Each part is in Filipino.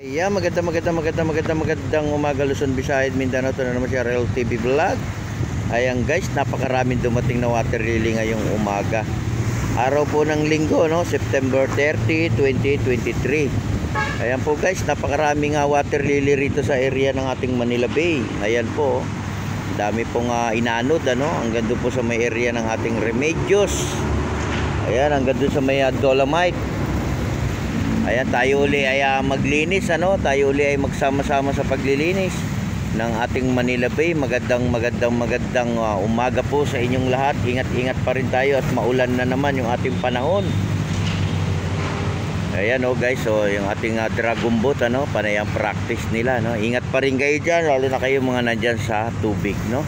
Yeah, magandang umaga Luzon, Visayas, Mindanao. Ito na naman si RL TV Vlog. Ayan guys, napakaraming dumating na water lily ngayong umaga. Araw po ng linggo, no? September 30, 2023. Ayan po guys, napakaraming water lily rito sa area ng ating Manila Bay. Ayan po, dami pong inanod, ano? Hanggang doon po sa may area ng ating Remedios. Ayan, hanggang doon sa may Dolomite. Ayan, tayo uli ay maglinis, ano? Tayo uli ay magsama-sama sa paglilinis ng ating Manila Bay. Magandang umaga po sa inyong lahat. Ingat-ingat pa rin tayo at maulan na naman yung ating panahon. Ayan guys, yung ating dragon boat, ano? Panay ang practice nila, no? Ingat pa rin kayo dyan, lalo na kayo mga nandyan sa tubig, no?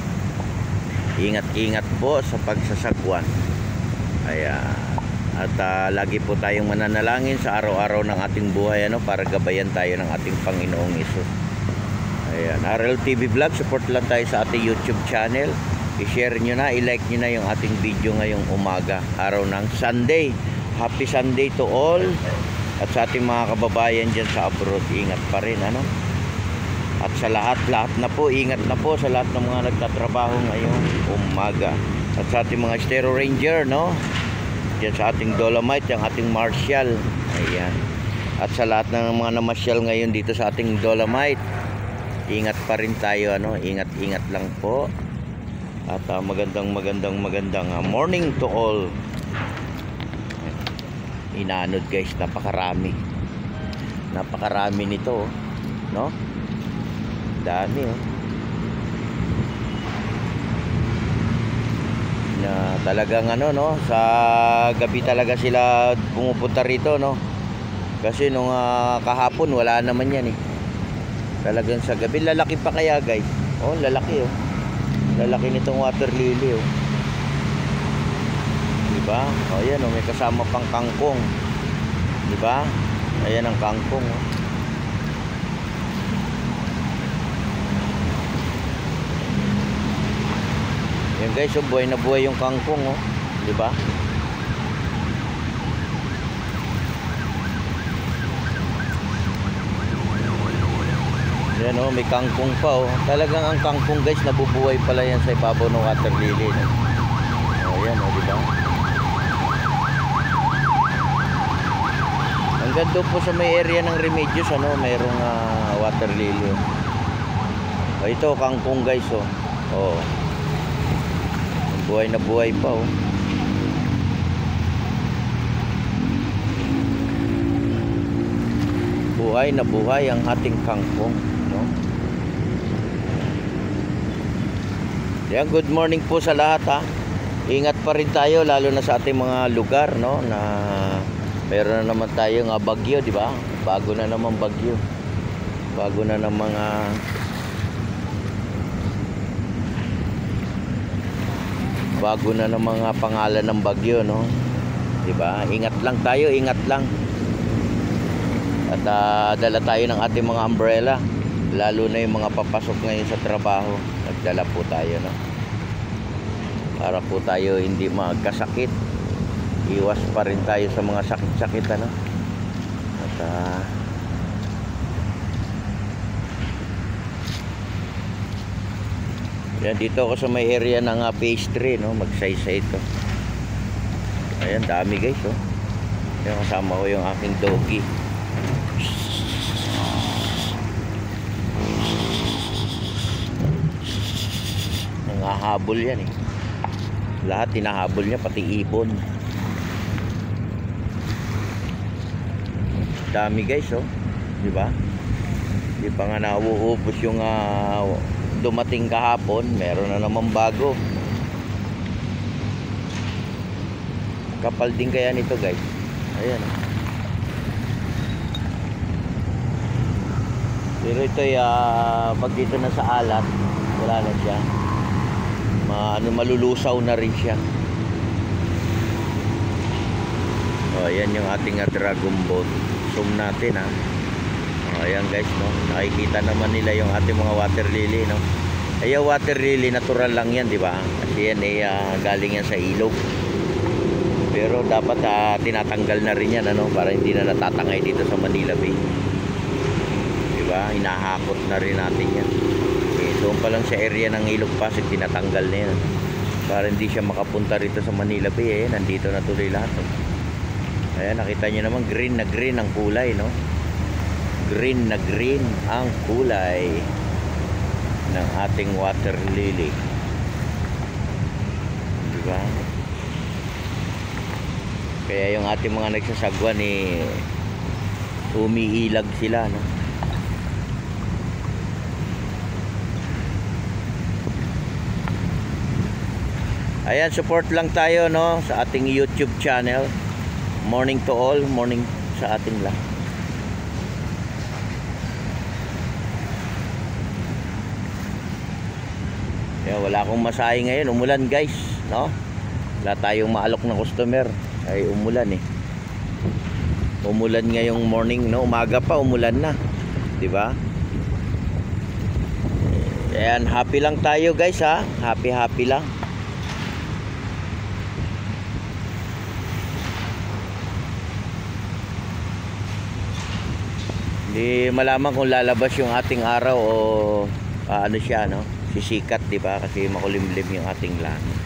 Ingat-ingat po sa pagsasagwan. Ayan. At lagi po tayong mananalangin sa araw-araw ng ating buhay, ano, para gabayan tayo ng ating Panginoong Hesus. Ayan, RL TV Vlog, support lang tayo sa ating YouTube channel. I-share nyo na, i-like nyo na yung ating video ngayong umaga, araw ng Sunday. Happy Sunday to all. At sa ating mga kababayan dyan sa abroad, ingat pa rin, ano. At sa lahat na po, ingat na po sa lahat ng mga nagtatrabaho ngayong umaga. At sa ating mga Stero Ranger, no, diyan sa ating Dolomite, yung ating Marshall. Ayan. At sa lahat ng mga namasyal ngayon dito sa ating Dolomite, ingat pa rin tayo, ano? Ingat lang po. At magandang morning to all. Inanod guys, napakarami nito, no? Dami, na talagang ano, no, sa gabi talaga sila pumupunta rito, no, kasi nung kahapon wala naman yan talagang sa gabi. Lalaki pa kaya guys, lalaki lalaki nitong water lily, diba? Ayan, may kasama pang kangkong, diba? Ayan ang kangkong, yan guys, buhay na buhay yung kangkong, di ba? Yan, may kangkong pa, talagang ang kangkong guys, nabubuhay pala yan sa ibabaw ng water lily, no? Yan, di ba? Hanggang doon po sa may area ng Remedios, ano, mayroong water lily. Ito kangkong guys, buhay na buhay pa, buhay na buhay ang ating kangkong, no? Yan, good morning po sa lahat, Ingat pa rin tayo, lalo na sa ating mga lugar, no, na meron na naman tayong bagyo, di ba? Bago na naman bagyo. Bago na ng mga pangalan ng bagyo, no? 'Di ba? Ingat lang tayo, ingat lang. At dala tayo ng ating mga umbrella, lalo na yung mga papasok ngayon sa trabaho. Nagdala po tayo, no? Para po tayo hindi magkasakit. Iwas pa rin tayo sa mga sakit-sakit, ano? At yan, dito ako sa may area ng phase 3, no? Magsaysay ito. Ayan, dami guys, Ayan, kasama ko yung aking doggy. Nangahabol yan, lahat tinahabol niya, pati ibon. Dami guys, di ba? Di pa nga nauubos yung dumating kahapon, meron na naman bago. Kapal din kaya nito guys. Ayan, pero ito pag dito na sa alat, wala na siya, malulusaw na rin siya. Ayan yung ating dragon boat. Zoom natin, ayan guys, no, nakikita naman nila yung ating mga water lily, no. Ay, water lily natural lang yan, di ba? Kasi yan galing yan sa ilog. Pero dapat tinatanggal na rin yan, ano, para hindi na natatangay dito sa Manila Bay. Diba? Hinahakot na rin natin yan. Doon pa lang sa area ng Ilog Pasig, tinatanggal na yan. Para hindi siya makapunta rito sa Manila Bay. Nandito na tuloy lahat. Ayan, nakita nyo naman, green na green ang kulay, no? Green na green ang kulay ng ating water lily. Diba? Kaya yung ating mga nagsasagwan umiilag sila, no? Ayan, support lang tayo, no, sa ating YouTube channel. Morning to all, morning sa ating lahat. Kaya wala akong masahe ngayon, umulan guys, no? Wala tayong maalok na customer, ay umulan Umulan ngayong morning, no? Umaga pa umulan na, 'di ba? Ayan, happy lang tayo guys, ha. Happy lang. Hindi malaman kung lalabas yung ating araw o ano siya, no? Sisikat, 'di ba? Kasi makulimlim yung ating langit.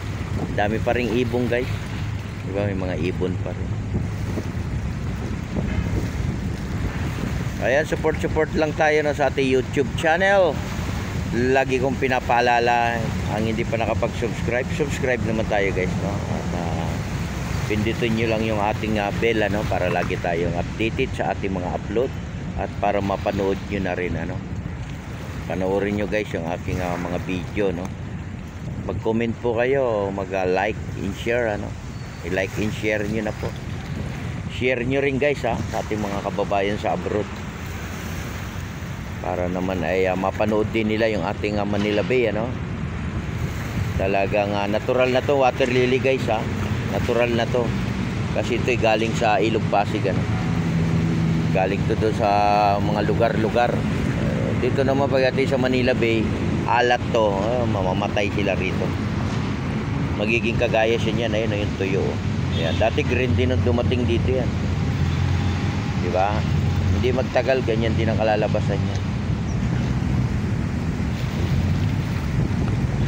Dami pa ring ibong, guys. 'Di ba? May mga ibon pa rin. Ayan, support lang tayo, no, sa ating YouTube channel. Lagi kong pinapaalala, ang hindi pa nakapag-subscribe, subscribe naman tayo, guys, no? At pindutin nyo lang yung ating bell, no, para lagi tayong updated sa ating mga upload. At para mapanood nyo na rin, ano, panoorin nyo guys yung aking mga video, no. Mag-comment po kayo, mag-like and share, ano. I-like and share nyo na po. Share nyo rin guys, ha, sa ating mga kababayan sa abroad. Para naman ay mapanood din nila yung ating Manila Bay, ano. Talagang natural na to, water lily guys, ha. Natural na to. Kasi ito'y galing sa Ilog Pasig, ano. Galing to doon sa mga lugar-lugar. Dito naman pagdating sa Manila Bay, alat to. Mamamatay sila rito. Magiging kagaya siya niyan. Ayun, yung tuyo. Ayan. Dati green din nung dumating dito yan. Diba? Hindi magtagal, ganyan din ang kalalabasan niya.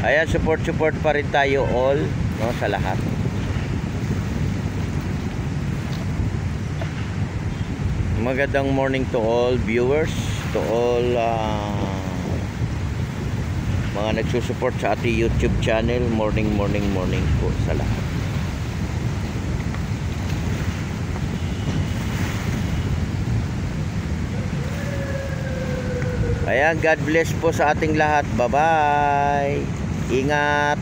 Ayan, support pa rin tayo all, no, sa lahat. Magandang morning to all viewers, to all mga nagsusupport sa ating YouTube channel. Morning po sa lahat. Ayan, God bless po sa ating lahat. Bye-bye. Ingat.